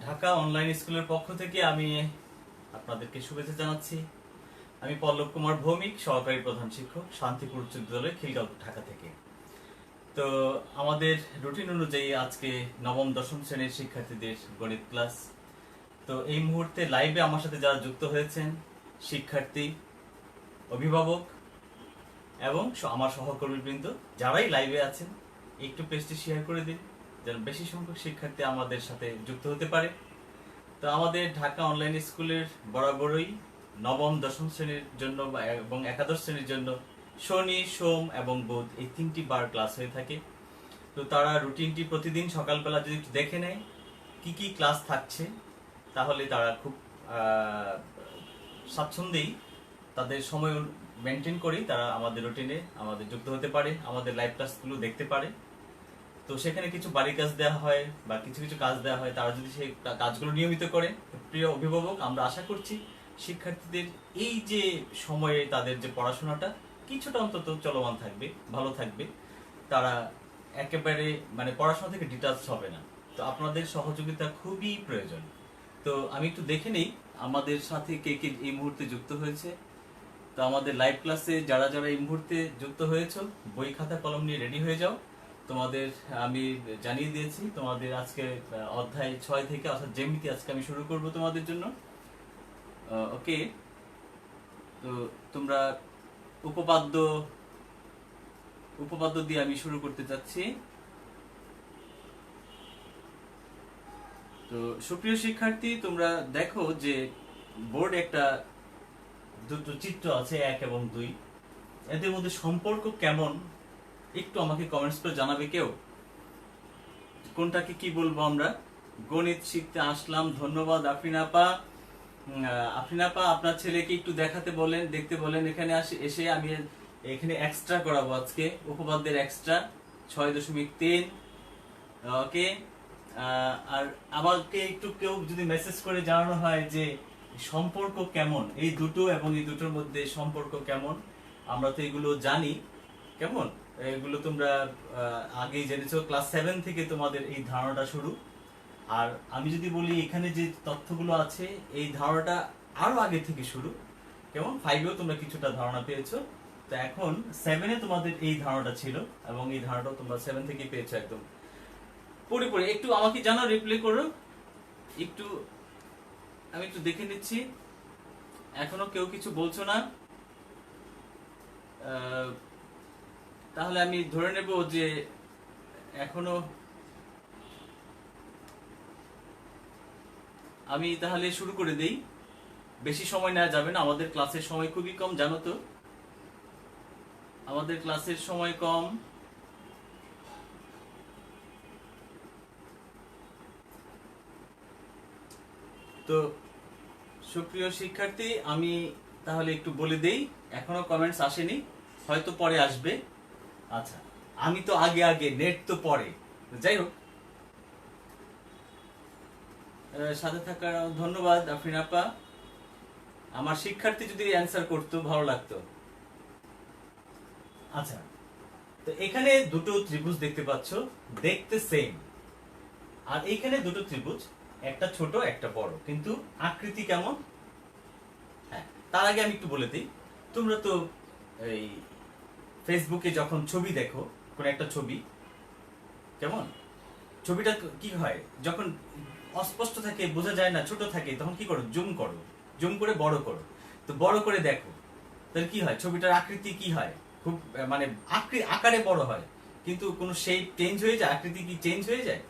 Dhaka online স্কুলের পক্ষ থেকে আমি আপনাদেরকে শুভেচ্ছা জানাচ্ছি। আমি পল্লব কুমার ভৌমিক, সহকারী প্রধান শিক্ষক, শান্তিপুর উচ্চ বিদ্যালয়, খিলগাঁও, ঢাকা থেকে। তো আমাদের রুটিন অনুযায়ী আজকে নবম দশম শ্রেণীর শিক্ষার্থীদের গণিত ক্লাস। তো এই মুহূর্তে লাইভে আমার সাথে যারা যুক্ত হয়েছেন, শিক্ষার্থী, অভিভাবক এবং আমার সহকর্মীবৃন্দ যারাই লাইভে আছেন, একটু পেজটি শেয়ার করে দিন যেন বেশি সংখ্যক শিক্ষার্থী আমাদের সাথে যুক্ত হতে পারে। তো আমাদের ঢাকা অনলাইন স্কুলের বরাবরই নবম দশম শ্রেণীর জন্য এবং একাদশ শ্রেণীর জন্য শনি, সোম এবং বুধ এই 3টি বার ক্লাস হয়ে থাকে। তো তারা রুটিনটি প্রতিদিন সকালবেলা যদি একটু দেখে নেয় কি কি ক্লাস থাকছে, তাহলে তারা খুব স্বাচ্ছন্দ্যেই তাদের সময় মেনটেন করেই তারা আমাদের রুটিনে আমাদের যুক্ত হতে পারে, আমাদের লাইভ ক্লাসগুলো দেখতে পারে। তো সেখানে কিছু বাড়ি কাজ দেওয়া হয় বা কিছু কিছু কাজ দেওয়া হয়, তারা যদি সেই কাজগুলো নিয়মিত করে, প্রিয় অভিভাবক, আমরা আশা করছি শিক্ষার্থীদের এই যে সময়ে তাদের যে পড়াশোনাটা কিছুটা অন্তত চলমান থাকবে, ভালো থাকবে, তারা একেবারে মানে পড়াশোনা থেকে ডিটাচ হবে না। তো আপনাদের সহযোগিতা খুবই প্রয়োজন। তো আমি একটু দেখে নেই আমাদের সাথে কে কে এই মুহূর্তে যুক্ত হয়েছে। তো আমাদের লাইভ ক্লাসে যারা যারা এই মুহূর্তে যুক্ত হয়েছে, বই খাতা কলম নিয়ে রেডি হয়ে যাও। তোমাদের আমি জানিয়ে দিয়েছি তোমাদের আজকে অধ্যায় 6 থেকে, অর্থাৎ জ্যামিতি আজকে আমি শুরু করব তোমাদের জন্য। ওকে, তো তোমরা উপপাদ্য উপপাদ্য দিয়ে আমি শুরু করতে চাচ্ছি। তো সুপ্রিয় শিক্ষার্থী, তোমরা দেখো যে বোর্ড একটা দুটো চিত্র আছে, 1 এবং 2। এদের মধ্যে সম্পর্ক কেমন একটু আমাকে কমেন্টস করে জানাবে কেউ। কোনটাকে কি বলবো আমরা? গণিত শিখতে আসলাম, ধন্যবাদ আফরিন আপা। আফরিন আপা, আপনার ছেলেকে একটু দেখাতে বলেন, দেখতে বলেন। এখানে এসে আমি এখানে এক্সট্রা করাবো আজকে, উপপাদ্যের এক্সট্রা 6.3। ওকে, আর আমাকে একটু কেউ যদি মেসেজ করে জানানো হয় যে সম্পর্ক কেমন এই দুটো এবং এই দুটোর মধ্যে সম্পর্ক কেমন। আমরা তো এগুলো জানি, কেমন এগুলো তোমরা আগেই জেনেছো, ক্লাস 7 থেকে তোমাদের এই ধারণাটা শুরু। আর আমি যদি বলি এখানে যে তথ্যগুলো আছে, এই ধারণাটা আরো আগে থেকে শুরু। কেমন 5এও তোমরা কিছুটা ধারণা পেয়েছো, তো এখন 7-এ তোমাদের এই ধারণাটা ছিল এবং এই ধারণাটা তোমরা 7 থেকে পেয়েছো একদম পড়ে। একটু আমাকে জানাও, রিপ্লাই করো একটু, আমি একটু দেখে নিচ্ছি। এখনো কেউ কিছু বলছো না, তাহলে আমি ধরে নেব যে এখনো। আমি তাহলে শুরু করে দেই, বেশি সময় নেওয়া যাবে না, আমাদের ক্লাসের সময় খুবই কম, জানো তো আমাদের ক্লাসের সময় কম। তো সুপ্রিয় শিক্ষার্থী, আমি তাহলে একটু বলে দেই, এখনো কমেন্টস আসেনি, হয়তো পরে আসবে। আচ্ছা, আমি তো আগে আগে, নেট তো পরে। যাই হোক, সাথে থাকার ধন্যবাদ আফরিন আপা। আমার শিক্ষার্থী যদি অ্যান্সার করতো ভালো লাগতো। আচ্ছা, তো এখানে দুটো ত্রিভুজ দেখতে পাচ্ছ, দেখতে সেম। আর এইখানে দুটো ত্রিভুজ, একটা ছোট একটা বড়, কিন্তু আকৃতি কেমন? হ্যাঁ, তার আগে আমি একটু বলে দিই, তোমরা তো এই ফেসবুকে যখন ছবি দেখো, কোন একটা ছবি, কেমন ছবিটা কি হয়, যখন অস্পষ্ট থাকে, বোঝা যায় না, ছোট থাকে, তখন কি করো? জুম করো, জুম করে বড় করো। তো বড় করে দেখো, তাহলে কি হয়? ছবিটার আকৃতি কি হয়? খুব মানে আকারে বড় হয়, কিন্তু কোনো শেপ চেঞ্জ হয়ে যায়? আকৃতি কি চেঞ্জ হয়ে যায়?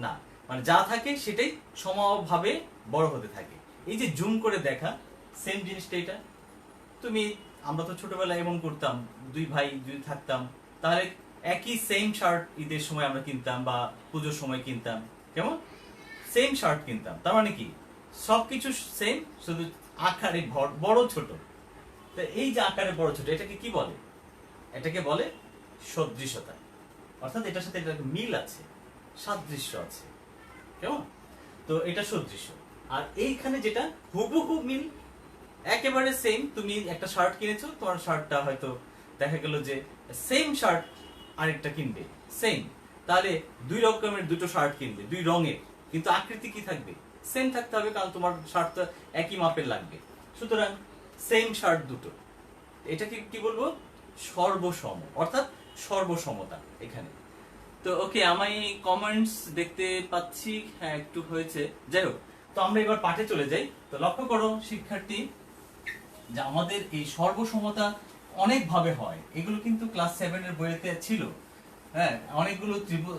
না, মানে যা থাকে সেটাই সমভাবে বড় হতে থাকে। এই যে জুম করে দেখা, সেম জিনিসটা এটা। তুমি, আমরা তো ছোটবেলায় এমন করতাম, দুই ভাই যদি থাকতাম, তাহলে একই সেম শার্ট ঈদের সময় আমরা কিনতাম বা পুজোর সময় কিনতাম, কেমন সেম শার্ট কিনতাম। তার মানে কি সবকিছু সেম, শুধু আকারে বড় ছোট। তো এই যে আকারে বড় ছোট, এটাকে কি বলে? এটাকে বলে সদৃশতা, অর্থাৎ এটার সাথে একটা মিল আছে, সাদৃশ্য আছে, কেমন? তো এটা সদৃশ্য। আর এইখানে যেটা হুবহু মিল, একেবারে সেম। তুমি একটা শার্ট কিনেছো, তোমার শার্টটা হয়তো দেখা গেল যে সেম শার্ট আরেকটা কিনবে সেম, তাহলে দুই রকমের দুটো শার্ট কিনবে, দুই রঙের, কিন্তু আকৃতি কি থাকবে? সেম থাকতে হবে, কারণ তোমার শার্ট তো একই মাপের লাগবে। সুতরাং সেম শার্ট দুটো, এটাকে কি বলবো? সর্বসম, অর্থাৎ সর্বসমতা এখানে। তো ওকে, আমি কমেন্টস দেখতে পাচ্ছি, হ্যাঁ একটু হয়েছে, যাই হোক। তো আমরা এবার পাঠে চলে যাই। তো লক্ষ্য করো শিক্ষার্থী, যে আমাদের এই সর্বসমতা অনেক ভাবে হয়, এগুলো কিন্তু ক্লাস 7 এর বইতে ছিল। হ্যাঁ, অনেকগুলো ত্রিভুজ,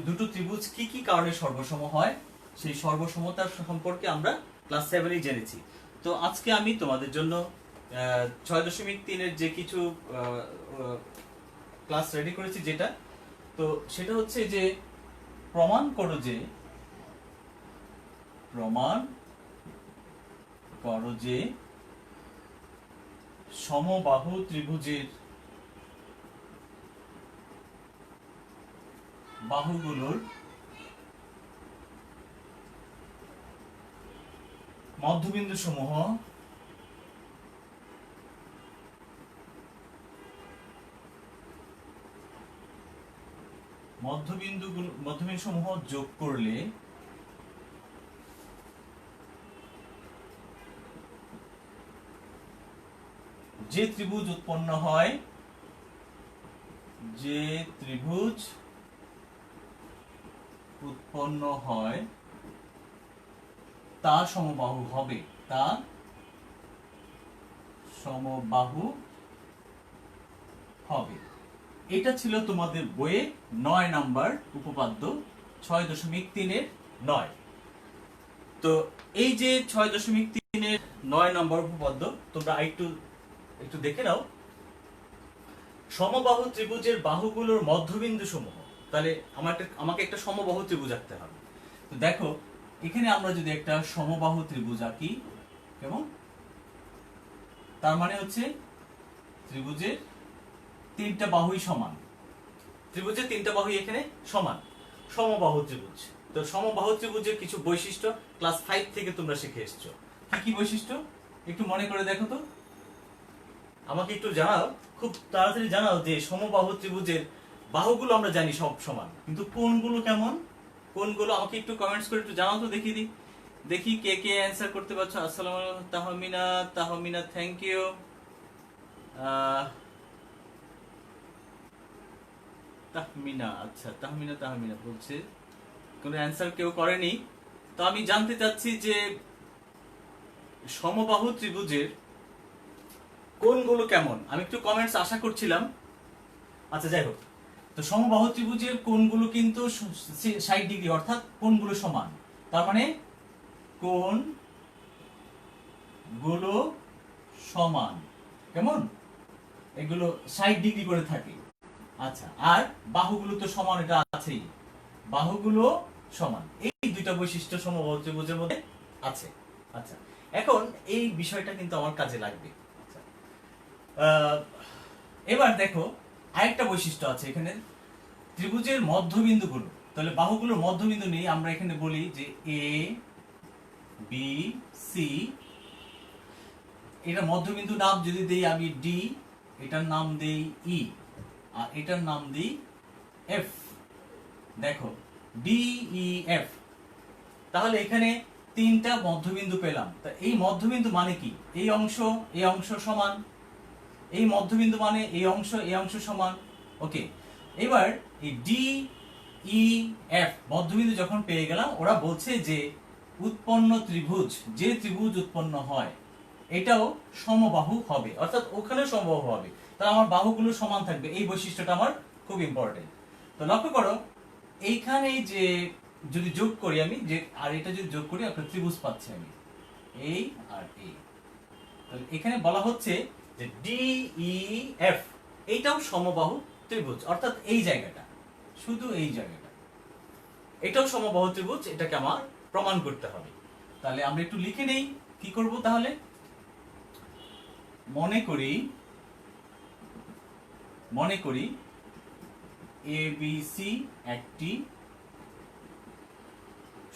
দুটো ত্রিভুজ কি কি কারণে সর্বসম হয় সেই সর্বসমতার সম্পর্কে আমরা ক্লাস 7 জেনেছি। তো আজকে আমি তোমাদের জন্য 6.3 এর যে কিছু ক্লাস রেডি করেছি, যেটা তো সেটা হচ্ছে যে প্রমাণ করো যে সমবাহু ত্রিভুজের বাহুগুলোর মধ্যবিন্দু সমূহ যোগ করলে যে ত্রিভুজ উৎপন্ন হয়, তা সমবাহু হবে। এটা ছিল তোমাদের বইয়ে 9 নাম্বার উপপাদ্য 6.3 এর 9। তো এই যে 6.3 এর 9 নাম্বার উপপাদ্য, তোমরা একটু দেখে নাও। সমবাহু ত্রিভুজের বাহুগুলোর মধ্যবিন্দু সমূহ, তাহলে আমাকে একটা সমবাহু ত্রিভুজ আঁকতে হবে। তো দেখো, এখানে আমরা যদি একটা সমবাহু ত্রিভুজ আঁকি, কেমন? তার মানে হচ্ছে ত্রিভুজের 3টা বাহুই সমান, ত্রিভুজের 3টা বাহুই এখানে সমান, সমবাহু ত্রিভুজ। তো সমবাহু ত্রিভুজের কিছু বৈশিষ্ট্য ক্লাস 5 থেকে তোমরা শিখে এসছো। কি কি বৈশিষ্ট্য একটু মনে করে দেখো তো, আমাকে একটু জানাও, খুব তাড়াতাড়ি জানাও যে সমবাহু ত্রিভুজের বাহুগুলো আমরা জানি সব সমান, কিন্তু কোণগুলো কেমন? কোণগুলো আমাকে একটু কমেন্টস করে একটু জানাও তো, দেখি কে কে অ্যানসার করতে পারছো। আসসালামু আলাইকুম তাহমিনা, থ্যাংক ইউ। আচ্ছা, তাহমিনা বলছে কোনো অ্যানসার কেউ করেনি। তো আমি জানতে চাচ্ছি যে সমবাহু ত্রিভুজের কোণগুলো কেমন, আমি একটু কমেন্টস আশা করছিলাম। আচ্ছা, যাই হোক। তো সমবাহু ত্রিভুজের কোণগুলো কিন্তু 60 ডিগ্রি, অর্থাৎ কোণগুলো সমান। তার মানে কোণগুলো সমান, কেমন? এগুলো 60 ডিগ্রি করে থাকে। আচ্ছা, আর বাহুগুলো তো সমান, এটা আছেই, বাহুগুলো সমান। এই দুইটা বৈশিষ্ট্য সমবাহু ত্রিভুজের মধ্যে আছে। আচ্ছা, এখন এই বিষয়টা কিন্তু আমার কাজে লাগবে। আচ্ছা, এবার দেখো, আরেকটা বৈশিষ্ট্য আছে এখানে, ত্রিভুজের মধ্যবিন্দুগুলো, তাহলে বাহুগুলোর মধ্যবিন্দু নেই, আমরা এখানে বলি যে এ বি সি, এটা মধ্যবিন্দু নাম যদি দেই আমি ডি, এটার নাম দেই ই, আর এটার নাম দিই এফ। দেখো, ডি ই এফ, তাহলে এখানে 3টা মধ্যবিন্দু পেলাম। তা এই মধ্যবিন্দু মানে কি? এই অংশ সমান, এই মধ্যবিন্দু মানে এই অংশ সমান। ওকে, এবার এই ডি ই এফ মধ্যবিন্দু যখন পেয়ে গেলাম, ওরা বলছে যে উৎপন্ন ত্রিভুজ, যে ত্রিভুজ উৎপন্ন হয় এটাও সমবাহু হবে, অর্থাৎ ওখানে সমবাহু হবে, তাহলে আমার বাহুগুলো সমান থাকবে। এই বৈশিষ্ট্যটা আমার খুব ইম্পর্টেন্ট। তো লক্ষ্য করো, এইখানে যে যদি যোগ করি আমি, যে আর এটা যদি যোগ করি, একটা ত্রিভুজ পাচ্ছি আমি, এই আর এই। তাহলে এখানে বলা হচ্ছে যে ডি ই এফ এইটাও সমবাহু ত্রিভুজ, অর্থাৎ এই জায়গাটা, শুধু এই জায়গাটা, এটাও সমবাহু ত্রিভুজ, এটাকে আমার প্রমাণ করতে হবে। তাহলে আমরা একটু লিখে নেই, কি করব তাহলে? মনে করি এবিসি একটি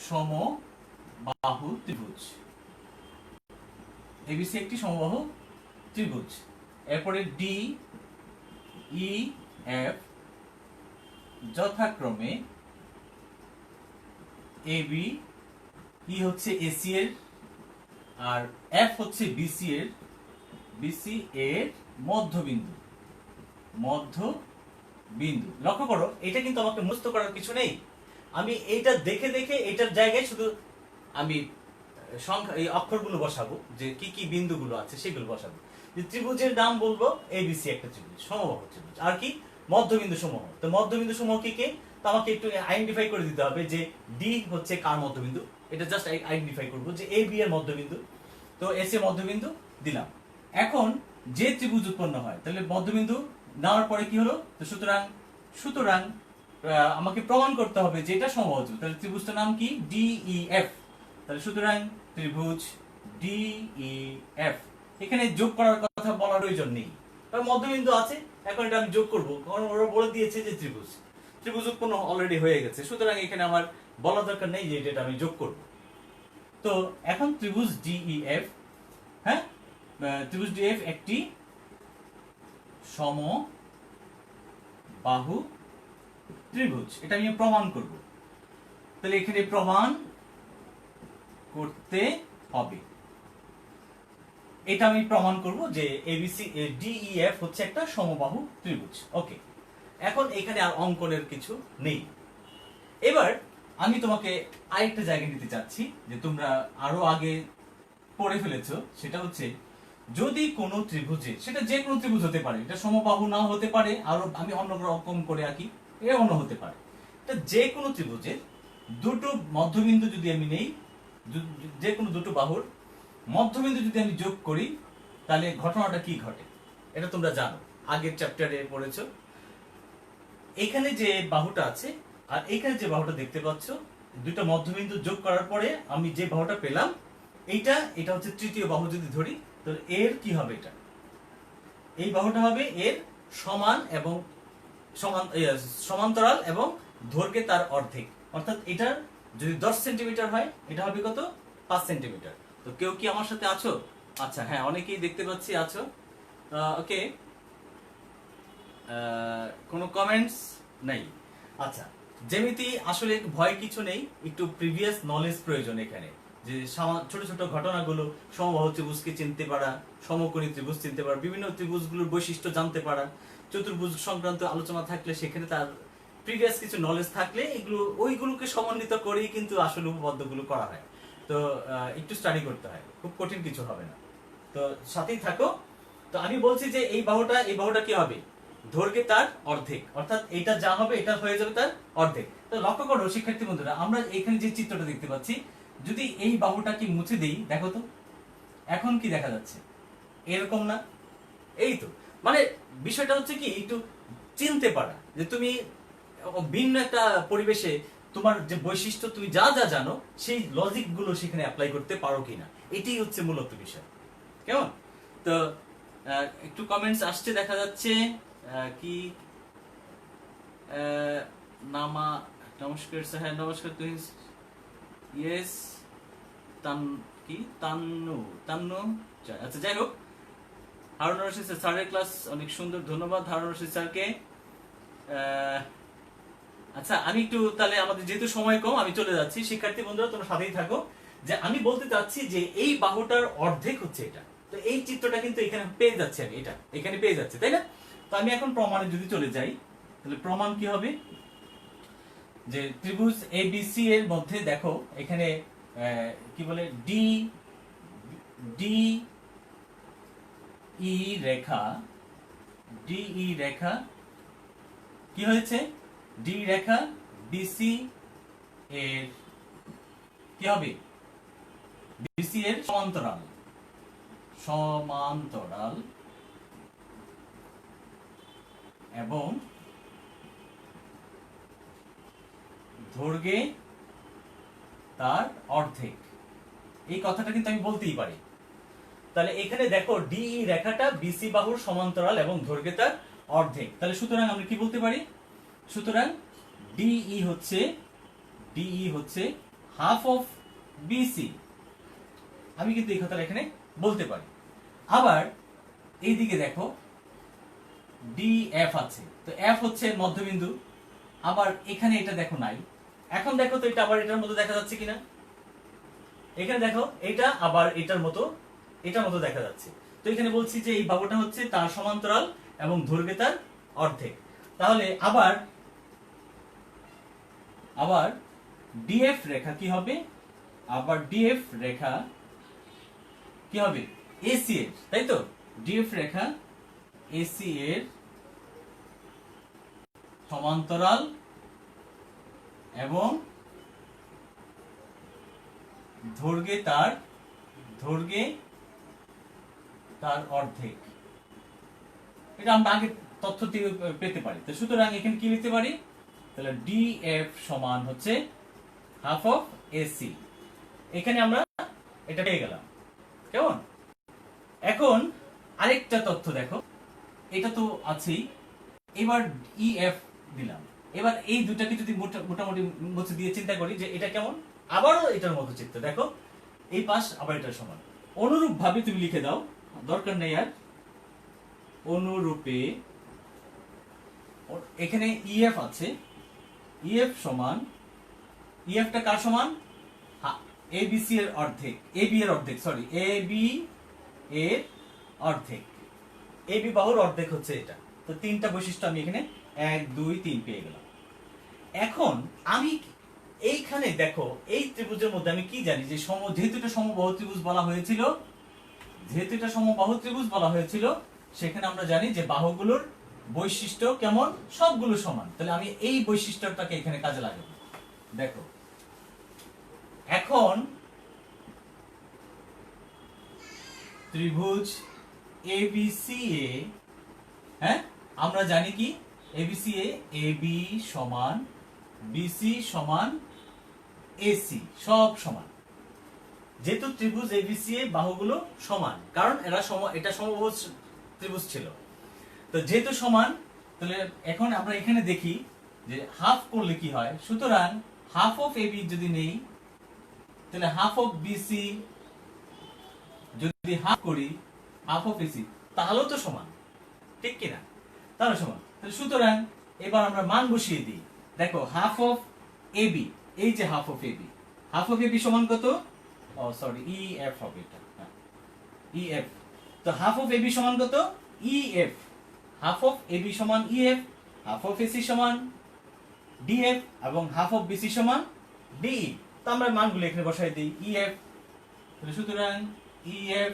সমবাহু ত্রিভুজ, এবিসি একটি সমবাহু ত্রিভুজ। এরপরে ডি ই এফ যথাক্রমে এ বি, ই হচ্ছে এসি এর, আর এফ হচ্ছে বিসি এর, বিসি এর মধ্যবিন্দু, মধ্যবিন্দু। লক্ষ্য করো এটা কিন্তু আমাকে মুখস্থ করার কিছু নেই, আমি এইটা দেখে দেখে এটার জায়গায় শুধু আমি সংখ্যা এই অক্ষরগুলো বসাবো, যে কি কি বিন্দুগুলো আছে সেগুলো বসাবো। যে ত্রিভুজের নাম বলবো এবিসি একটা ত্রিভুজ, সমবাহু ত্রিভুজ। আর কি মধ্যবিন্দু সমূহ, তো মধ্যবিন্দু সমূহ কি কি, তো আমাকে একটু আইডেন্টিফাই করে দিতে হবে যে ডি হচ্ছে কার মধ্যবিন্দু, এটা জাস্ট আইডেন্টিফাই করব যে এ বি এর মধ্যবিন্দু, তো এস এ মধ্যবিন্দু দিলাম। এখন যে ত্রিভুজ উৎপন্ন হয় তাহলে মধ্যবিন্দু নেওয়ার পরে কি হলো, তো সুতরাং সুতরাং আমাকে প্রমাণ করতে হবে যে এটা সমবাহু ত্রিভুজ, তাহলে ত্রিভুজটার নাম কি ডিইএফ। তাহলে সুতরাং ত্রিভুজ ডিইএফ, এখানে যোগ করার কথা বলার প্রয়োজন নেই, কারণ মধ্যবিন্দু আছে। এখন এটা আমি যোগ করব, কারণ ওরা বলে দিয়েছে যে ত্রিভুজ, ত্রিভুজ উৎপন্ন অলরেডি হয়ে গেছে, সুতরাং এখানে আমার বলা দরকার নেই যে এটা আমি যোগ করব। তো এখন ত্রিভুজ ডিইএফ, হ্যাঁ ত্রিভুজ ডিএফ একটি সমবাহু ত্রিভুজ, এটা আমি প্রমাণ করব। তাহলে এখানে প্রমাণ করতে হবে, এটা আমি প্রমাণ করব যে এবিসি ডিইএফ হচ্ছে একটা সমবাহু ত্রিভুজ। ওকে, এখন এখানে আর অঙ্কনের কিছু নেই। এবার আমি তোমাকে আরেকটা জায়গায় নিতে চাচ্ছি, যে তোমরা আরো আগে পড়ে ফেলেছো, সেটা হচ্ছে যদি কোনো ত্রিভুজে, সেটা যে কোনো ত্রিভুজ হতে পারে, এটা সমবাহু নাও হতে পারে, আরো আমি অন্য রকম করে আঁকি, এটা অন্য হতে পারে, এটা যে কোনো ত্রিভুজের দুটো মধ্যবিন্দু যদি আমি নেই, যে কোনো দুটো বাহুর মধ্যবিন্দু যদি আমি যোগ করি, তাহলে ঘটনাটা কি ঘটে এটা তোমরা জানো, আগের চ্যাপ্টারে পড়েছো। এখানে যে বাহুটা আছে আর এখানে যে বাহুটা দেখতে পাচ্ছ, দুটো মধ্যবিন্দু যোগ করার পরে আমি যে বাহুটা পেলাম, এটা হচ্ছে তৃতীয় বাহু যদি ধরি, তো এর কি হবে, এটা এই বাহুটা হবে এর সমান এবং সমান্তরাল এবং দৈর্ঘ্যে তার অর্ধেক, অর্থাৎ এটার যদি 10 সেন্টিমিটার হয়, এটা হবে কত, 5 সেন্টিমিটার। তো কেউ কি আমার সাথে আছো? আচ্ছা, হ্যাঁ অনেকেই দেখতে পাচ্ছি আছো। ওকে, কোনো কমেন্টস নাই? আচ্ছা, জ্যামিতি আসলে ভয় কিছু নেই, একটু প্রিভিয়াস নলেজ প্রয়োজন এখানে, যে ছোট ছোট ঘটনাগুলো, সমবাহু ত্রিভুজকে চিনতে পারা, সমকোণী ত্রিভুজ চিনতে পারা, বিভিন্ন ত্রিভুজগুলোর বৈশিষ্ট্য জানতে পারা, চতুর্ভুজ সংক্রান্ত আলোচনা থাকলে সেখানে তার প্রিভিয়াস কিছু নলেজ থাকলে এগুলো ওইগুলোকে সমন্বিত করেই কিন্তু আসলে উপপাদ্যগুলো করা হয়। তো একটু স্টাডি করতে হয়, খুব কঠিন কিছু হবে না, তো সাথেই থাকো। তো আমি বলছি যে এই বাহুটা কি হবে, দৈর্ঘ্যে তার অর্ধেক, অর্থাৎ এটা যা হবে এটা হয়ে যাবে তার অর্ধেক। তো লক্ষ্য করো শিক্ষার্থী বন্ধুরা, আমরা এখানে যে চিত্রটা দেখতে পাচ্ছি, যদি এই বাহুটাকে মুছে দেই, দেখো তো এখন কি দেখা যাচ্ছে, এরকম না? এই তো, মানে বিষয়টা হচ্ছে কি, একটু চিনতে পারা, যে তুমি ভিন্ন একটা পরিবেশে তোমার যে বৈশিষ্ট্য, তুমি যা যা জানো সেই লজিক গুলো সেখানে অ্যাপ্লাই করতে পারো কিনা, এটাই হচ্ছে মূলত বিষয়। কেমন? তো একটু কমেন্টস আসছে দেখা যাচ্ছে, কি নামা, নমস্কার স্যার, হ্যাঁ নমস্কার, তুই ইয়েস, তান কি তান্নু তান্নু, আচ্ছা যাই হোক, হারুন রশিদ স্যারের ক্লাস অনেক সুন্দর, ধন্যবাদ হারুন রশিদ স্যারকে। আচ্ছা, আমি একটু তাহলে, আমাদের যেহেতু সময় কম, আমি চলে যাচ্ছি। শিক্ষার্থী বন্ধুরা তোমরা সাথেই থাকো, যে আমি বলতে চাচ্ছি যে এই বাহুটার অর্ধেক হচ্ছে এটা, তো এই চিত্রটা কিন্তু এখানে পেয়ে যাচ্ছে, আমি এটা এখানে পেয়ে যাচ্ছে, তাই না? তো আমি এখন প্রমাণে যদি চলে যাই, তাহলে প্রমাণ কি হবে, যে ত্রিভুজ এবিসি এর মধ্যে দেখো এখানে কি বলে, ডি ডি ই রেখা, ডিই রেখা কি হয়েছে, ডি রেখা বিসি এর কি হবে, বিসি এর সমান্তরাল, সমান্তরাল এবং দৈর্ঘ্যে তার অর্ধেক, এই কথাটা কিন্তু আমি বলতেই পারি। তাহলে এখানে দেখো ডিই রেখাটা বিসি বাহুর সমান্তরাল এবং দৈর্ঘ্যে তার অর্ধেক, তাহলে সুতরাং আমরা কি বলতে পারি, সুতরাং ডিই হচ্ছে হাফ অফ বিসি, আমি কিন্তু এই কথাটা এখানে বলতে পারি। আবার এইদিকে দেখো ডিএফ আছে, তো এফ হচ্ছে মধ্যবিন্দু, আবার এখানে এটা দেখো নাই, এখন দেখো তো এটা আবার এটার মতো দেখা যাচ্ছে কিনা, এখানে দেখো এটা আবার এটার মতো দেখা যাচ্ছে। তো এখানে বলছি যে এই বাহুটা হচ্ছে তার সমান্তরাল এবং দৈর্ঘ্য তার অর্ধেক। তাহলে আবার ডিএফ রেখা কি হবে, আবার ডিএফ রেখা কি হবে এসি এর, তাই তো? ডিএফ রেখা এসি এর সমান্তরাল এবং দৈর্ঘ্যে তার অর্ধেক। এটা আমরা আগে তথ্য থেকে পেতে পারি। তো সুতরাং এখানে কি লিখতে পারি, তাহলে ডিএফ সমান হচ্ছে হাফ অফ এসি। এখানে আমরা এটা পেয়ে গেলাম, কেমন? এখন আরেকটা তথ্য দেখো, এটা তো আছেই, এবার ইএফ দিলাম। এবার এই দুটাকে যদি মোটামুটি মুছে দিয়ে চিন্তা করি যে এটা কেমন, আবারও এটার মতো চিত্র, দেখো এই পাশ আবার এটার সমান। অনুরূপ ভাবে তুমি লিখে দাও, দরকার নেই আর। অনুরূপে এখানে ইএফ আছে, ইএফ সমান, ইএফটা কার সমান, এবিসি এর অর্ধেক, এবি এর অর্ধেক, সরি এবি এর অর্ধেক, এবি বাহুর অর্ধেক হচ্ছে এটা। তো তিনটা বৈশিষ্ট্য আমি এখানে 1 2 3 পেয়ে গেলাম। এখন আমি এইখানে দেখো এই ত্রিভুজের মধ্যে আমি কি জানি যে যেহেতু এটা সমবাহু ত্রিভুজ বলা হয়েছিল, সেখানে আমরা জানি যে বাহুগুলোর বৈশিষ্ট্য কেমন, সবগুলো সমান। তাহলে আমি এই বৈশিষ্ট্যটাকে এখানে কাজে লাগাবো। দেখো এখন ত্রিভুজ এবিসিএ, হ্যাঁ আমরা জানি কি এবিসিএ, এবি সমান বিসি সমান এসি, সব সমান। যেহেতু ত্রিভুজ এবিসিএ বাহুগুলো সমান, কারণ এটা সমবাহু ত্রিভুজ ছিল। তো যেহেতু সমান, তাহলে এখন আমরা এখানে দেখি যে হাফ করলে কি হয়। সুতরাং হাফ অফ এবি যদি নেই, তাহলে হাফ অফ বিসি যদি হাফ করি, হাফ অফ এসি, তাহলেও তো সমান, ঠিক কিনা? তাহলে সমান। তাহলে সুতরাং এবার আমরা মান বসিয়ে দিই। দেখো হাফ অফ এবি, এই যে half of AB, half of AB সমান কত, ও সরি ইএফ হবে এটা, ইএফ। তো হাফ অফ এবি সমান কত, ইএফ। হাফ অফ এবি সমান ইএফ, হাফ অফ এসি সমান ডিএফ এবং হাফ অফ বিসি সমান ডিই। তো আমরা মানগুলো এখানে বসাই দিই, ইএফ। তাহলে সুতরাং ইএফ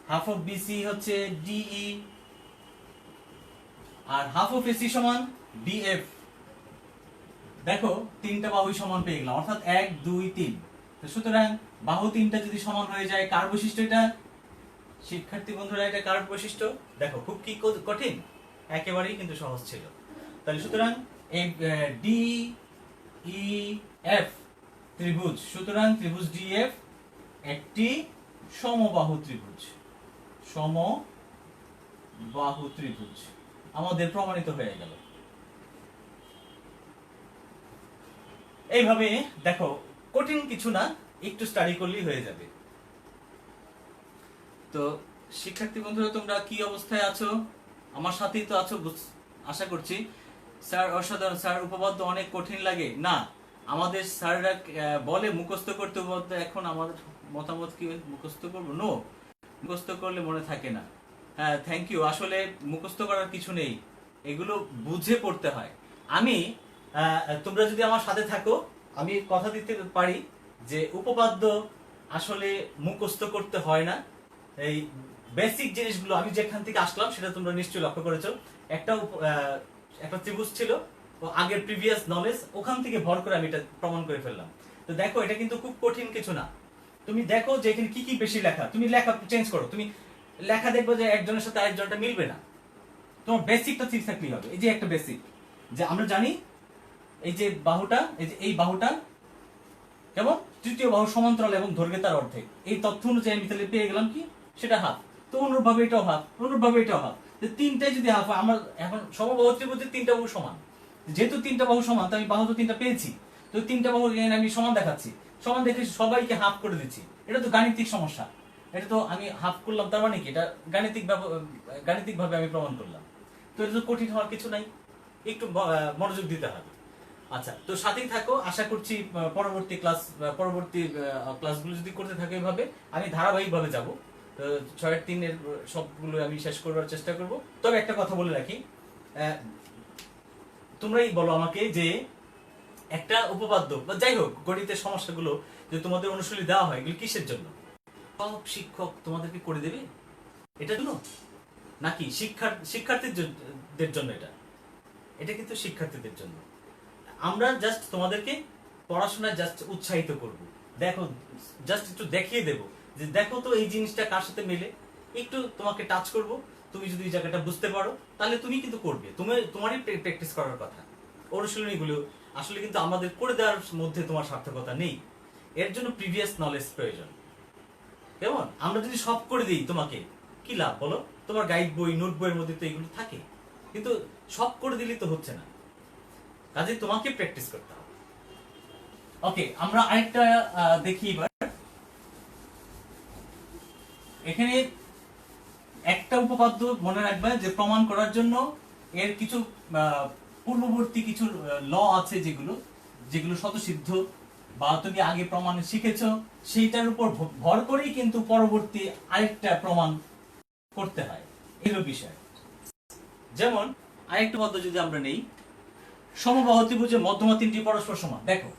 হাফ অফ বিসি হচ্ছে ডিই, আর হাফ অফ এসি সমান ডিএফ। দেখো তিনটা বাহুই সমান পেয়ে গেলাম, অর্থাৎ 1 2 3। তো সুতরাং বাহু তিনটা যদি সমান হয়ে যায়, কার বৈশিষ্ট্য এটা? শিক্ষার্থী বন্ধুরা, এটা কার বৈশিষ্ট্য? দেখো খুব কি কঠিন, একেবারেই কিন্তু সহজ ছিল। তাহলে সুতরাং ডি ই এফ ত্রিভুজ, সুতরাং ত্রিভুজ ডিএফ একটি সমবাহু ত্রিভুজ, সমবাহু ত্রিভুজ আমাদের প্রমাণিত হয়ে গেল। এইভাবে দেখো, কঠিন কিছু না, একটু স্টাডি করলেই হয়ে যাবে। তো শিক্ষার্থী বন্ধুরা, তোমরা কি অবস্থায় আছো? আমার সাথেই তো আছো আশা করছি। স্যার অসাধারণ, স্যার উপপাদ্য অনেক কঠিন লাগে। না, আমাদের স্যাররা বলে মুখস্থ করতে, এখন আমাদের মতামত কি মুখস্থ করবো? নো, মুখস্থ করলে মনে থাকে না। হ্যাঁ, থ্যাংক ইউ। আসলে মুখস্থ করার কিছু নেই, এগুলো বুঝে পড়তে হয়। আমি তোমরা যদি আমার সাথে থাকো, আমি কথা দিতে পারি যে উপপাদ্য আসলে মুখস্থ করতে হয় না। এই বেসিক জিনিসগুলো, আমি যেখান থেকে আসলাম সেটা তোমরা নিশ্চয়ই লক্ষ্য করেছো। একটা ত্রিভুজ ছিল, আগের প্রিভিয়াস নলেজ, ওখান থেকে ভর করে আমি এটা প্রমাণ করে ফেললাম। তো দেখো, এটা কিন্তু খুব কঠিন কিছু না। তুমি দেখো যে এখানে কি কি বেশি লেখা, তুমি লেখা চেঞ্জ করো, তুমি লেখা দেখবো যে একজনের সাথে আরেকজনটা মিলবে না। তোমার বেসিকটা ঠিক থাকলেই হবে। এই যে একটা বেসিক, যে আমরা জানি এই যে বাহুটা, এই বাহুটা কেমন, তৃতীয় বাহু সমান্তরাল এবং দৈর্ঘ্য তার অর্ধেক। এই তথ্য অনুযায়ী আমি তাহলে পেয়ে গেলাম কি, সেটা হাফ। তো অনুরূপভাবে এটাও হাফ, অনুরূপভাবে এটাও হাফ। তিনটাই যদি হাফ হয়, আমরা এখন সমবাহু ত্রিভুজের তিনটা বাহু সমান। যেহেতু তিনটা বাহু সমান, তো আমি বাহু তো তিনটা পেয়েছি। তো তিনটা বাহু আমি সমান দেখাচ্ছি, সমান দেখে সবাইকে হাফ করে দিচ্ছি। এটা তো গাণিতিক সমস্যা, এটা তো আমি হাফ করলাম, তার মানে কি এটা গাণিতিক ভাবে আমি প্রমাণ করলাম। তো এটা তো কঠিন হওয়ার কিছু নাই, একটু মনোযোগ দিতে হবে। আচ্ছা, তো সাথেই থাকো। আশা করছি পরবর্তী ক্লাসগুলো যদি করতে থাকো এভাবে, আমি ধারাবাহিকভাবে যাব। তো 6-3 সবগুলো আমি শেষ করবার চেষ্টা করব। তবে একটা কথা বলে রাখি, আহ, তোমরাই বলো আমাকে যে একটা উপপাদ্য বা যাই হোক গণিতের সমস্যাগুলো যে তোমাদের অনুশীলনী দেওয়া হয়, এগুলো কিসের জন্য? সব শিক্ষক তোমাদেরকে করে দেবে এটার জন্য, নাকি শিক্ষার্থীদের জন্য? এটা এটা কিন্তু শিক্ষার্থীদের জন্য। আমরা জাস্ট তোমাদেরকে পড়াশোনায় জাস্ট উৎসাহিত করব। দেখো, জাস্ট একটু দেখিয়ে দেব যে দেখো তো এই জিনিসটা কার সাথে মেলে, একটু তোমাকে টাচ করব। তুমি যদি এই জায়গাটা বুঝতে পারো তাহলে তুমি কিন্তু করবে, তোমারই প্র্যাকটিস করার কথা। অনুশীলনীগুলো আসলে কিন্তু আমাদের করে দেওয়ার মধ্যে তোমার সার্থকতা নেই, এর জন্য প্রিভিয়াস নলেজ প্রয়োজন। কেমন? আমরা যদি সব করে দিই তোমাকে, কি লাভ বলো? তোমার গাইড বই, নোট বইয়ের মধ্যে তো এগুলো থাকে, কিন্তু সব করে দিলেই তো হচ্ছে না, কাজে তোমাকে প্র্যাকটিস করতে হবে। ওকে, আমরা আরেকটা দেখি এবার। এখানে একটা উপপাদ্য মনে রাখবে যে প্রমাণ করার জন্য এর কিছু পূর্ববর্তী কিছু ল আছে, যেগুলো যেগুলো স্বতঃসিদ্ধ বা তুমি আগে প্রমাণ শিখেছো, সেইটার উপর ভর করেই কিন্তু পরবর্তী আরেকটা প্রমাণ করতে হয়, এগুলো বিষয়। যেমন আরেকটা পদ্ধতি যদি আমরা নেই, সমবাহু ত্রিভুজের মধ্যমা তিনটি পরস্পর সমান। দেখো,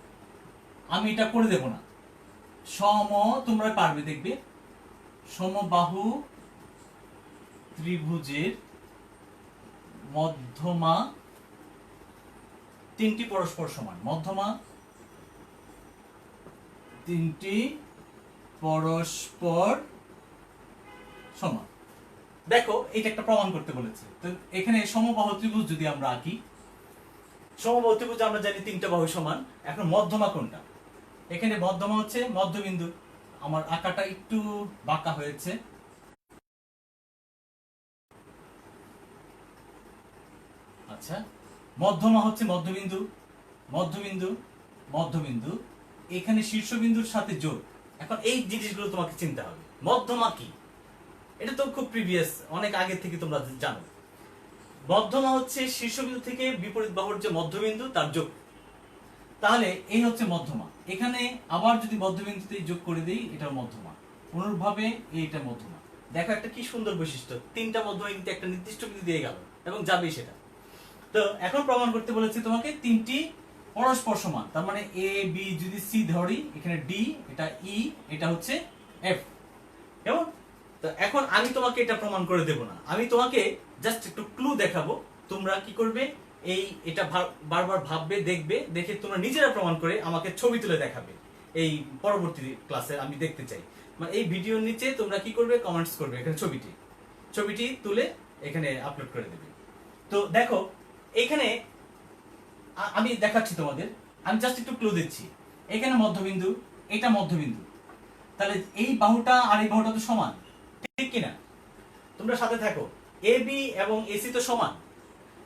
আমি এটা করে দেব না, তোমরা পারবে, দেখবে। সমবাহু ত্রিভুজের মধ্যমা তিনটি পরস্পর সমান। মধ্যমা তিনটি পরস্পর সমান। দেখো, এটা একটা প্রমাণ করতে বলেছে। তো এখানে সমবাহু ত্রিভুজ যদি আমরা আঁকি, সমবাহু ত্রিভুজ আমরা জানি তিনটা বাহু সমান। এখন মধ্যমা কোনটা? এখানে মধ্যমা হচ্ছে মধ্যবিন্দু। আমার আঁকাটা একটু বাঁকা হয়েছে। আচ্ছা, মধ্যমা হচ্ছে মধ্যবিন্দু, মধ্যবিন্দু, মধ্যবিন্দু, এখানে শীর্ষবিন্দুর সাথে যোগ। এখন এই জিনিসগুলো তোমাকে চিনতে হবে। মধ্যমা কি? এটা তো খুব প্রিভিয়াস, অনেক আগে থেকে তোমরা জানো। মধ্যমা হচ্ছে শীর্ষবিন্দু থেকে বিপরীত বাহুর যে মধ্যবিন্দু তার যোগ। তাহলে এই হচ্ছে মধ্যমা। এখানে আবার যদি মধ্যবিন্দুতে যোগ করে দেই, এটা মধ্যমা। অনুরূপভাবে এইটা মধ্যমা। দেখো একটা কি সুন্দর বৈশিষ্ট্য, তিনটা মধ্যমা কিন্তু একটা নির্দিষ্ট বিন্দু দিয়ে গেল এবং যাবেই সেটা। তো এখন প্রমাণ করতে বলেছি তোমাকে তিনটি পরস্পর সমান। তার মানে এ বি যদি সি ধরি, এখানে ডি, এটা ই, এটা হচ্ছে এফ। কেমন? তো এখন আমি তোমাকে এটা প্রমাণ করে দেব না, আমি তোমাকে জাস্ট একটু ক্লু দেখাবো। তোমরা কি করবে, এটা বারবার ভাববে, দেখবে, দেখে তোমরা নিজেরা প্রমাণ করে আমাকে ছবি তুলে দেখাবে। এই পরবর্তী ক্লাসে আমি দেখতে চাই, মানে এই ভিডিওর নিচে তোমরা কি করবে, কমেন্টস করবে, এখানে ছবিটি তুলে এখানে আপলোড করে দেবে। তো দেখো, এখানে আমি দেখাচ্ছি তোমাদের, আমি জাস্ট একটু ক্লু দিচ্ছি। এখানে মধ্যবিন্দু, এটা মধ্যবিন্দু, তাহলে এই বাহুটা আর এই বাহুটা তো সমান, ঠিক কিনা? তোমরা সাথে থাকো। এ বি এবং এসি তো সমান।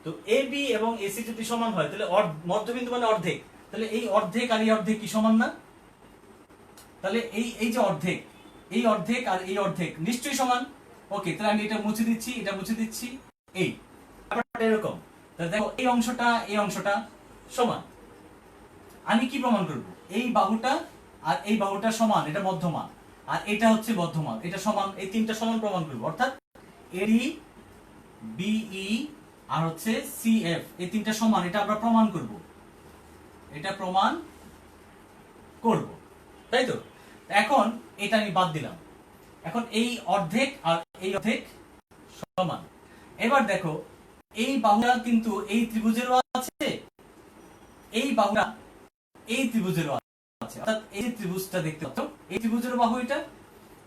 তো এ বি এবং এসি যদি সমান হয়, তাহলে মধ্যবিন্দু মানে অর্ধেক, তাহলে এই অর্ধেক আর এই অর্ধেক কি সমান না? তাহলে এই যে অর্ধেক, এই অর্ধেক আর এই অর্ধেক নিশ্চয়ই সমান। ওকে, তাহলে আমি এটা মুছে দিচ্ছি, এটা মুছে দিচ্ছি। এই ব্যাপারটা এরকম। তাহলে দেখো, এই অংশটা সমান। আমি কি প্রমাণ করব? এই বাহুটা আর এই বাহুটা সমান, এটা মধ্যমা, আর এটা হচ্ছে মধ্যমা, এটা সমান, এই তিনটা সমান প্রমাণ করব। অর্থাৎ এডি, বিই আর হচ্ছে সিএফ, এই তিনটা সমান, এটা আমরা প্রমাণ করব। এটা প্রমাণ করব, তাই তো? এখন এটা আমি বাদ দিলাম। এখন এই অর্ধেক আর এই অর্ধেক সমান। এবার দেখো, এই বাহুটা কিন্তু এই ত্রিভুজেরও আছে, এই বাহুটা এই ত্রিভুজেরও আছে। অর্থাৎ এই যে ত্রিভুজটা দেখতে পাচ্ছ, এই ত্রিভুজের বাহু এটা,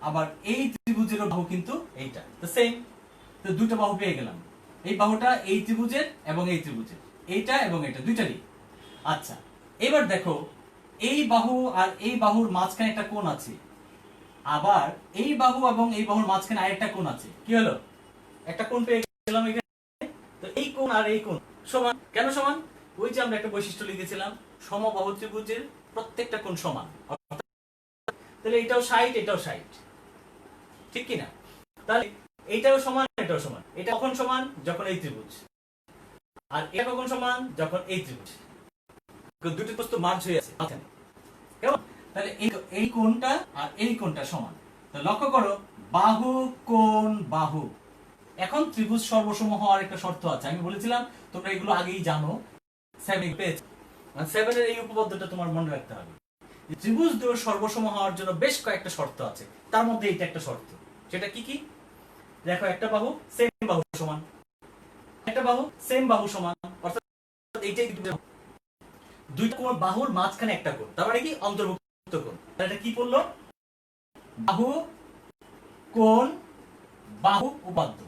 আবার এই ত্রিভুজের বাহু কিন্তু এইটা, তো সেম। তো দুটো বাহু পেয়ে গেলাম। এই বাহুটা এই ত্রিভুজের এবং এই ত্রিভুজের, এইটা এবং এটা দুইটারই। আচ্ছা, এবার দেখো, এই বাহু আর এই বাহুর মাঝখানে একটা কোণ আছে, আবার এই বাহু এবং এই বাহুর মাঝখানে আরেকটা কোণ আছে। কি হলো? একটা কোণ পেয়ে গেলাম এখানে। তো এই কোণ আর এই কোণ সমান। কেন সমান? ওই যে আমরা একটা বৈশিষ্ট্য লিখেছিলাম, সমবাহু ত্রিভুজের প্রত্যেকটা কোণ সমান। তাহলে এটাও 60, এটাও 60, ঠিক কি না? তাহলে এইটাও সমান, এটাও সমান। এটা কখন সমান? যখন এই ত্রিভুজ। আর এটা কখন সমান? যখন এই ত্রিভুজ। দুটি বস্তু মার্জ হয়ে আছে এখানে, কেমন? তাহলে এই কোণটা আর এই কোণটা সমান। তো লক্ষ্য করো, বাহু কোণ বাহু। এখন ত্রিভুজ সর্বসম হওয়ার একটা শর্ত আছে, আমি বলেছিলাম তোমরা এগুলো আগেই জানো, 7 পেয়েছো। 7 এর এই উপপাদ্যটা তোমার মনে রাখতে হবে। ত্রিভুজ দুটো সর্বসম হওয়ার জন্য বেশ কয়েকটা শর্ত আছে, তার মধ্যে এটা একটা শর্ত। সেটা কি কি? দেখো, একটা বাহু সেম বাহু সমান, একটা বাহু সেম বাহু সমান, অর্থাৎ এইটাই দুইটা কোণ, বাহুর মাঝখানে একটা কোণ, তার মানে কি অন্তর্ভুক্ত কোণ। এটা কি পড়লো? বাহু কোণ বাহু উপাদ্য।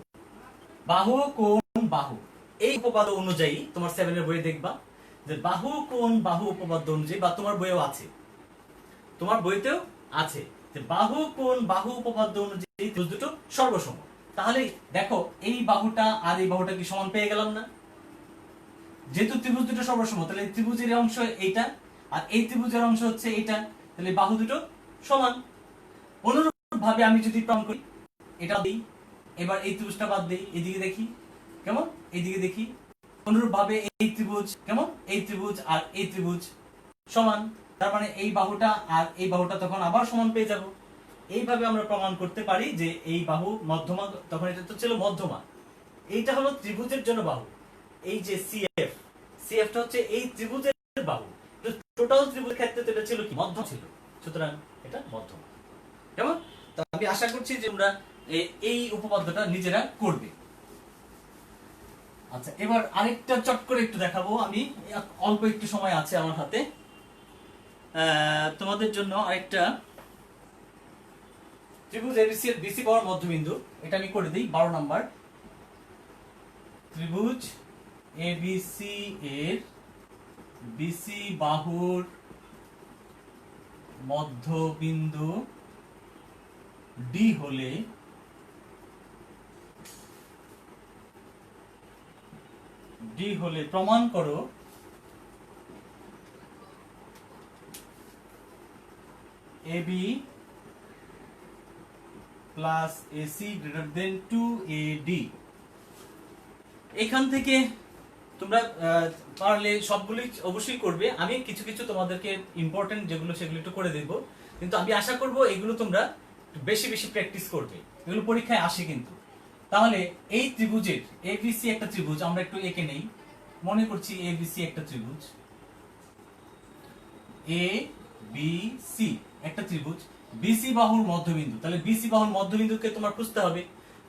বাহু কোণ বাহু, এই উপপাদ্য অনুযায়ী তোমার 7 এর বইয়ে দেখবা যে বাহু কোণ বাহু উপপাদ্য অনুযায়ী, বা তোমার বইয়েও আছে, তোমার বইতেও আছে যে বাহু কোণ বাহু উপপাদ্য অনুযায়ী ত্রিভুজ দুটো সর্বসম। তাহলে দেখো, এই বাহুটা আর এই বাহুটা কি সমান পেয়ে গেলাম না? যেহেতু ত্রিভুজ দুটো সর্বসম, তাহলে ত্রিভুজের অংশ এইটা আর এই ত্রিভুজের অংশ হচ্ছে এইটা, তাহলে বাহু দুটো সমান। অনুরূপ ভাবে আমি যদি প্রমাণ করি, এটা দিই, এবার এই ত্রিভুজটা বাদ দেই, এদিকে দেখি কেমন, এইদিকে দেখি। অনুরূপ ভাবে এই ত্রিভুজ কেমন, এই ত্রিভুজ আর এই ত্রিভুজ সমান, তার মানে এই বাহুটা আর এই বাহুটা তখন আবার সমান পেয়ে যাব। এইভাবে আমরা প্রমাণ করতে পারি যে এই বাহু মধ্যমা, তখন এটা তো ছিল মধ্যমা, এইটা হলো ত্রিভুজের জন্য বাহু। এই যে সিএফ, সিএফটা হচ্ছে এই ত্রিভুজের বাহু, টোটাল ত্রিভুজের ক্ষেত্রে তো এটা ছিল কি, মধ্য ছিল, সুতরাং এটা মধ্যমা। কেমন? তো আমি আশা করছি যে তোমরা এই উপপাদ্যটা নিজেরা করবে। আচ্ছা, এবার আরেকটা চট করে একটু দেখাবো আমি, অল্প একটু সময় আছে আমার হাতে, তোমাদের জন্য আরেকটা ত্রিভুজ এবিসি এর বিসি পাওয়ার মধ্যবিন্দু, এটা আমি করে দিই 12 নাম্বার। ত্রিভুজ এবিসি এর বিসি বাহুর মধ্যবিন্দু ডি হলে প্রমাণ করো AB plus AC greater than 2AD। এখান থেকে তোমরা পারলে সবগুলি অবশ্যই করবে, আমি কিছু কিছু তোমাদেরকে ইম্পর্টেন্ট যেগুলো সেগুলো একটু করে দেব, কিন্তু আমি আশা করব এগুলো তোমরা বেশি বেশি প্র্যাকটিস করবে, এগুলো পরীক্ষায় আসে কিন্তু। তাহলে এই ত্রিভুজের এবিসি একটা ত্রিভুজ, আমরা একটু এঁকে নেই, মনে করছি এবিসি একটা ত্রিভুজ, এ বি সি একটা ত্রিভুজ, বিসি বাহুর মধ্যবিন্দু, তাহলে বিসি বাহুর মধ্যবিন্দুকে তোমার খুঁজতে হবে।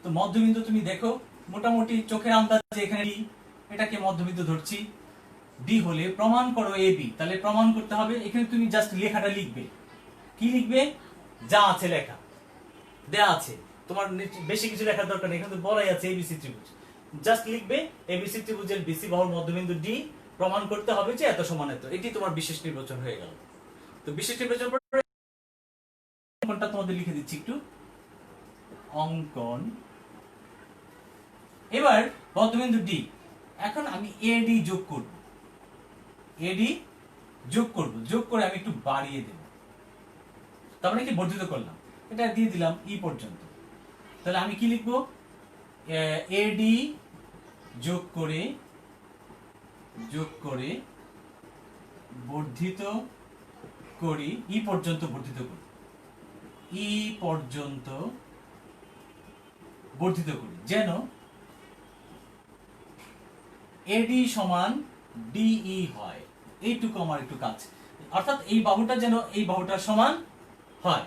তো মধ্যবিন্দু তুমি দেখো, মোটামুটি চোখের আন্দাজে এখানে ডি, এটাকে মধ্যবিন্দু ধরছি, ডি হলে প্রমাণ করো এবি। তাহলে প্রমাণ করতে হবে, এখানে তুমি জাস্ট লেখাটা লিখবে। কি লিখবে? যা আছে লেখা দেয়া আছে, তোমার বেশি কিছু লেখার দরকার নেই, এখানে তো বলাই আছে এবিসি ত্রিভুজ। জাস্ট লিখবে এবিসি ত্রিভুজের বিসি বাহুর মধ্যবিন্দু ডি, প্রমাণ করতে হবে যে এত সমান এত, এটি তোমার বিশেষ নির্বাচন হয়ে গেল। তো বিশেষ নির্বাচন অঙ্কনটা তোমাদের লিখে দিচ্ছি একটু, অঙ্কন। এবার মধ্যবিন্দু ডি, এখন আমি এডি যোগ করব, এডি যোগ করব, যোগ করে আমি একটু বাড়িয়ে দেব, তার মানে কি বর্ধিত করলাম, এটা দিয়ে দিলাম ই পর্যন্ত। তাহলে আমি কি লিখব? এডি যোগ করে বর্ধিত করি, ই পর্যন্ত বর্ধিত করি, ই পর্যন্ত বর্ধিত করি, যেন এডি সমান ডিই হয়। এইটুকু আমার একটু কাজ, অর্থাৎ এই বাহুটা যেন এই বাহুটার সমান হয়।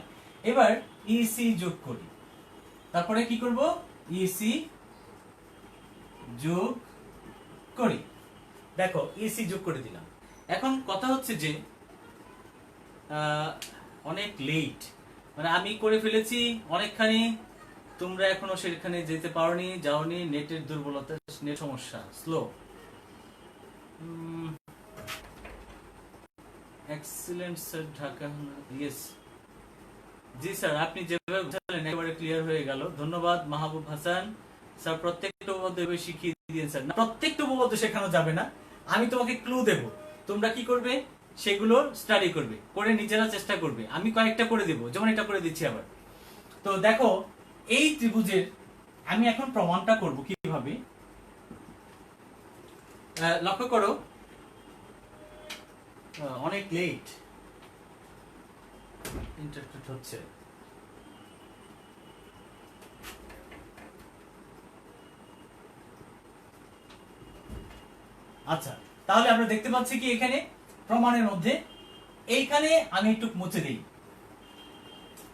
এবার ইসি যোগ করি, তারপরে কি করব? ইসি যোগ করি, দেখো ইসি যোগ করে দিলাম। এখন কথা হচ্ছে যে অনেক লেট, মানে আমি করে ফেলেছি অনেকখানি, তোমরা এখনো সেখানে যেতে পারোনি, যাওনি, নেটের দুর্বলতা, নেট সমস্যা, slow. Excellent sir, Dhaka. Yes জি স্যার, আপনি যেভাবে বুঝালেন একেবারে ক্লিয়ার হয়ে গেল, ধন্যবাদ মাহবুব হাসান স্যার। প্রত্যেকটা উপপাদ্য শিখিয়ে দিয়েছেন স্যার। না, প্রত্যেকটা উপপাদ্য শেখানো যাবে না, আমি তোমাকে ক্লু দেব, তোমরা কি করবে সেগুলো স্টাডি করবে, করে নিজেরা চেষ্টা করবে। আমি কয়েকটা করে দেব, যেমন এটা করে দিচ্ছি আবার। তো দেখো, এই ত্রিভুজের আমি এখন প্রমাণটা করব কিভাবে, লক্ষ্য করো, অনেক লেট ইন্টারপ্রেট হচ্ছে। আচ্ছা, তাহলে আমরা দেখতে পাচ্ছি কি এখানে প্রমাণের মধ্যে এইখানে আমি একটু মুছে দিই।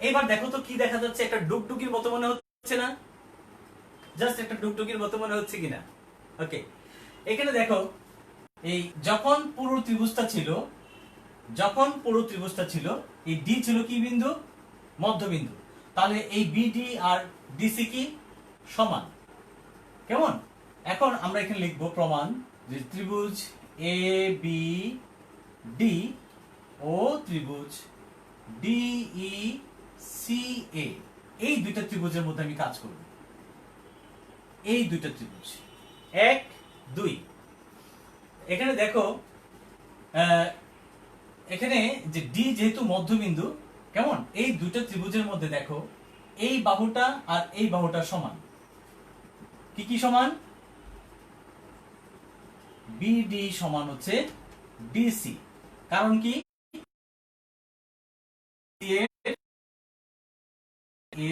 এবার দেখো তো কি দেখা যাচ্ছে, একটা ডুগডুগির মতো মনে হচ্ছে না? জাস্ট একটা ডুগডুগির মতো মনে হচ্ছে কিনা? ওকে, এখানে দেখো এই যখন পুরো ত্রিভুজটা ছিল এই ডি ছিল কি বিন্দু? মধ্যবিন্দু। তাহলে এই বিডি আর ডিসি কি সমান? কেমন? এখন আমরা এখানে লিখবো প্রমাণ যে ত্রিভুজ এ বি ডি ও ত্রিভুজ ডিই সি এ, এই দুইটা ত্রিভুজের মধ্যে আমি কাজ করব। এই দুইটা ত্রিভুজ 1 2, এখানে দেখো এখানে যে ডি যেহেতু মধ্যবিন্দু, কেমন? এই দুইটা ত্রিভুজের মধ্যে দেখো এই বাহুটা আর এই বাহুটা সমান। কি কি সমান? বিডি সমান হচ্ছে ডিসি। কারণ কি?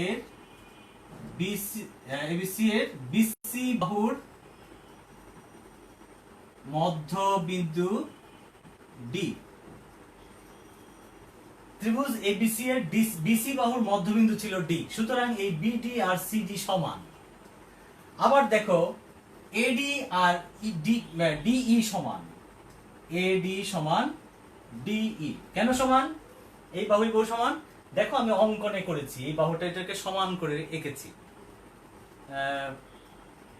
এর বিসি এবিসি এর বিসি বাহুর মধ্যবিন্দু ডি। ত্রিভুজ এবিসি এর বিসি বাহুর মধ্যবিন্দু ছিল ডি, সুতরাং এই বিডি আর সিডি সমান। আবার দেখো এডি আর ডিই সমান। এডি সমান ডিই। কেন সমান? এই বাহু এই বাহু সমান। দেখো আমি অঙ্কনে করেছি, এই বাহুটা এটাকে সমান করে এঁকেছি।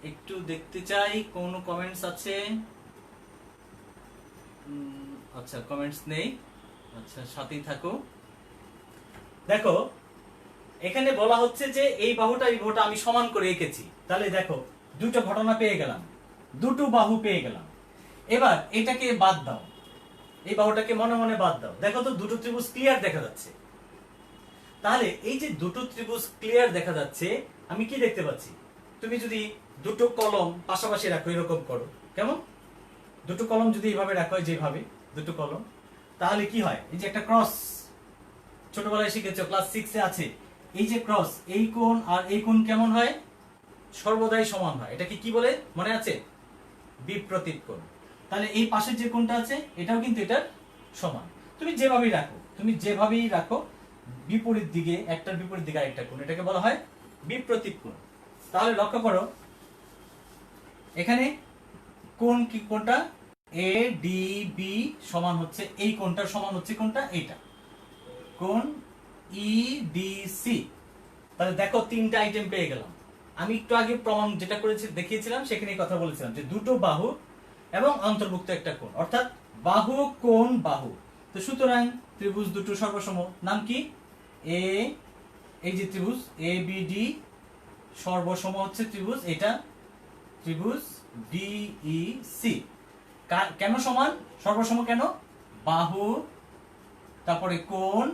একটু দেখতে চাই কোন কমেন্টস আছে। আচ্ছা, কমেন্টস নেই। আচ্ছা, সাথেই থাকো। দেখো এখানে বলা হচ্ছে যে এই বাহুটা এই বাহুটা আমি সমান করে এঁকেছি। তাহলে দেখো দুটো ঘটনা পেয়ে গেলাম, দুটো বাহু পেয়ে গেলাম। এবার এটাকে বাদ দাও, এই বাহুটাকে মনে মনে বাদ দাও। দেখো তো দুটো ত্রিভুজ ক্লিয়ার দেখা যাচ্ছে। তাহলে এই যে দুটো ত্রিভুজ ক্লিয়ার দেখা যাচ্ছে, আমি কি দেখতে পাচ্ছি? তুমি যদি দুটো কলম পাশাপাশি রাখো, এরকম করো, কেমন? দুটো কলম যদি এইভাবে রাখো, যেভাবে দুটো কলম, তাহলে কি হয়? এই যে একটা ক্রস, ছোটবেলায় শিখেছো, ক্লাস 6 এ আছে। এই যে ক্রস, এই কোণ আর এই কোণ কেমন হয়? সর্বদাই সমান হয়। এটাকে কি বলে মনে আছে? বিপরীত কোণ। তাহলে এই পাশের যে কোণটা আছে এটাও কিন্তু এটার সমান। তুমি যেভাবেই রাখো বিপরীত দিকে, একটার বিপরীত দিকে আরেকটা কোণ, এটাকে বলা হয় বিপরীত কোণ। তাহলে লক্ষ্য করো এখানে কোণ কি? কোণটা এ ডি বি সমান হচ্ছে এই কোণটার সমান হচ্ছে কোণটা? এইটা কোণ ই ডি সি। তাহলে দেখো তিনটা আইটেম পেয়ে গেলাম। আমি একটু আগে প্রমাণ যেটা করেছি দেখিয়েছিলাম, সেখানে কথা বলেছিলাম যে দুটো বাহু এবং অন্তর্ভুক্ত একটা কোণ, অর্থাৎ বাহু কোণ বাহু। তো সুতরাং ত্রিভুজ দুটো সর্বসম। নাম কি? এ, এই যে ত্রিভুজ এ বি ডি সর্বসম হচ্ছে ত্রিভুজ এটা, ত্রিভুজ ডিই সি। কেন সমান? সর্বসম কেন? বাহু, তারপরে কোণ,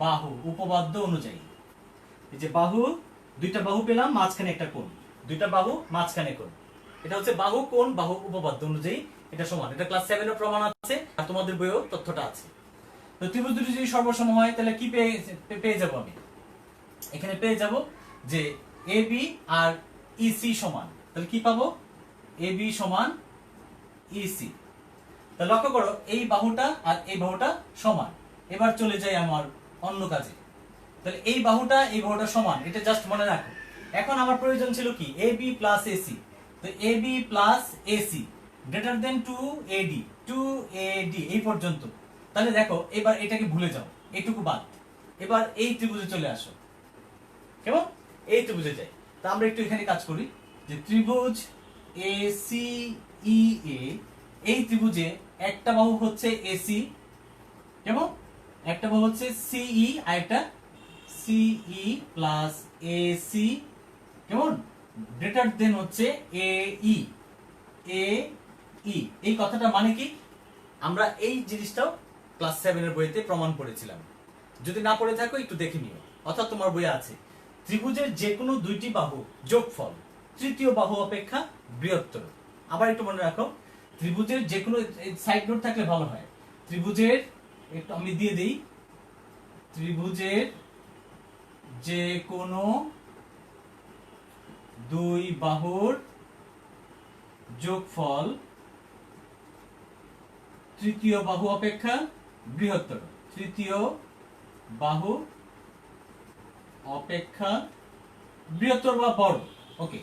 বাহু উপপাদ্য অনুযায়ী। এই যে বাহু, দুইটা বাহু পেলাম, মাঝখানে একটা কোণ, দুইটা বাহু মাঝখানে কোণ, এটা হচ্ছে বাহু কোণ বাহু উপপাদ্য অনুযায়ী এটা সমান। এটা ক্লাস 7 এর প্রমাণ আছে আর তোমাদের বইয়েও তথ্যটা আছে। তো ত্রিভুজ দুটি যদি সর্বসম হয় তাহলে কি পেয়ে যাব? আমি এখানে পেয়ে যাব যে এবি আর ইসি সমান। তাহলে কি পাবো? এবি সমান ইসি। তাহলে লক্ষ্য করো এই বাহুটা আর এই বাহুটা সমান। এবার চলে যাই আমার অন্য কাজে। তাহলে এই বাহুটা এই বাহুটা সমান, এটা জাস্ট মনে রাখো। এখন আমার প্রয়োজন ছিল কি? AB plus AC. তো AB plus AC greater than 2AD, 2AD এই পর্যন্ত। তাহলে দেখো এবার এটাকে ভুলে যাও, এটুকু বাদ। এবার এই ত্রিভুজে চলে আসো, কেমন? এই ত্রিভুজে যাই। তা আমরা একটু এখানে কাজ করি যে ত্রিভুজ ACEA, এই ত্রিভুজে একটা বাহু হচ্ছে AC, কেমন? একটা বাহু হচ্ছে CE আর একটা CE প্লাস AC, কেমন? গ্রেটার দেন হচ্ছে AE, AE। এই কথাটা মানে কি? আমরা এই জিনিসটাও ক্লাস 7 এর বইতে প্রমাণ করেছিলাম। যদি না পড়ে থাকো একটু দেখে নিও, অর্থাৎ তোমার বইয়ে আছে ত্রিভুজের যে কোনো দুইটি বাহু যোগফল তৃতীয় বাহু অপেক্ষা বৃহত্তর। আবার একটু মনে রাখো ত্রিভুজের যে কোনো সাইড নোট থাকলে ভালো হয়। ত্রিভুজের একটু আমি দিয়ে দেই, ত্রিভুজের যে কোনো দুই বাহুর যোগফল তৃতীয় বাহু অপেক্ষা বৃহত্তর, তৃতীয় বাহু অপেক্ষা বৃহত্তর বা বড়। ওকে,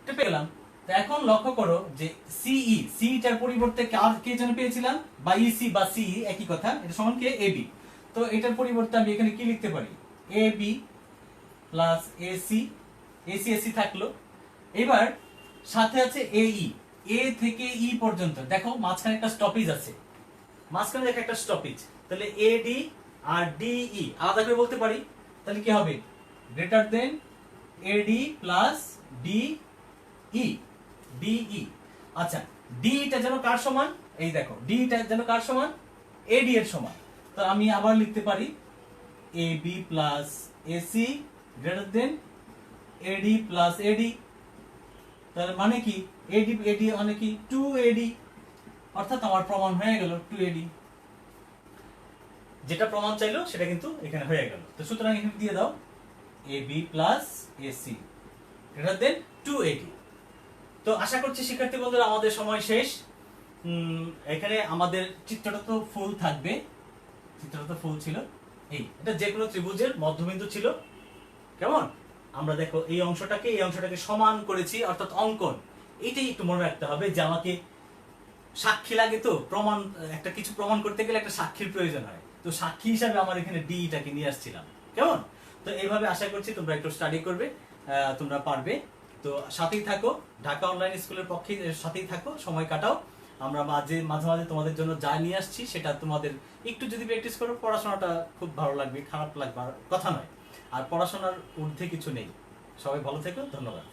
এটা পেলাম। তো এখন লক্ষ্য করো যে সিই, সিটার পরিবর্তে কে যেন পেয়েছিলাম, বা ইসি বা সিই একই কথা, এটা সমান কে এবি। তো এটার পরিবর্তে আমি এখানে কি লিখতে পারি, AB plus AC, AC AC থাকলো। এবার সাথে আছে এই, এ থেকে ই পর্যন্ত দেখো মাঝখানে একটা স্টপেজ আছে, মাঝখানে দেখো একটা স্টপেজ, তাহলে এডি আর ডিই আলাদা করে বলতে পারি। তাহলে কি হবে, greater than AD plus DE, DE. আচ্ছা, ডিটা যেন কার সমান, এই দেখো ডিটা যেন কার সমান, এডি এর সমান। তো আমি আবার লিখতে পারি AB plus AC greater than AD plus AD. তাহলে মানে কি, এডি এডি মানে কি 2AD, অর্থাৎ আমার প্রমাণ হয়ে গেল 2AD। যেটা প্রমাণ চাইলো সেটা কিন্তু এখানে হয়ে গেল। তো সুতরাং এখানে দিয়ে দাও AB plus AC greater than 2AD। তো আশা করছি শিক্ষার্থী বন্ধুরা আমাদের সময় শেষ। এখানে আমাদের চিত্রটা তো ফুল থাকবে, চিত্রটা তো ফুল ছিল। এটা যে কোনো ত্রিভুজের মধ্যবিন্দু ছিল, কেমন? আমরা দেখো এই অংশটাকে সমান করেছি, অর্থাৎ অঙ্কন। এটাই একটু মনে রাখতে হবে যে আমাকে সাক্ষী লাগে, তো প্রমাণ, একটা কিছু প্রমাণ করতে গেলে একটা সাক্ষীর প্রয়োজন হয়। তো সাক্ষী হিসাবে আমার এখানে ডিটাকে নিয়ে আসছিলাম, কেমন? তো এইভাবে আশা করছি তোমরা একটু স্টাডি করবে, তোমরা পারবে। তো সাথেই থাকো, ঢাকা অনলাইন স্কুলের পক্ষে সাথেই থাকো, সময় কাটাও। আমরা মাঝে মাঝে তোমাদের জন্য যা নিয়ে আসছি সেটা তোমাদের একটু যদি প্র্যাকটিস করো, পড়াশোনাটা খুব ভালো লাগবে, খারাপ লাগবার কথা নয়। আর পড়াশোনার ঊর্ধ্বে কিছু নেই। সবাই ভালো থেকো, ধন্যবাদ।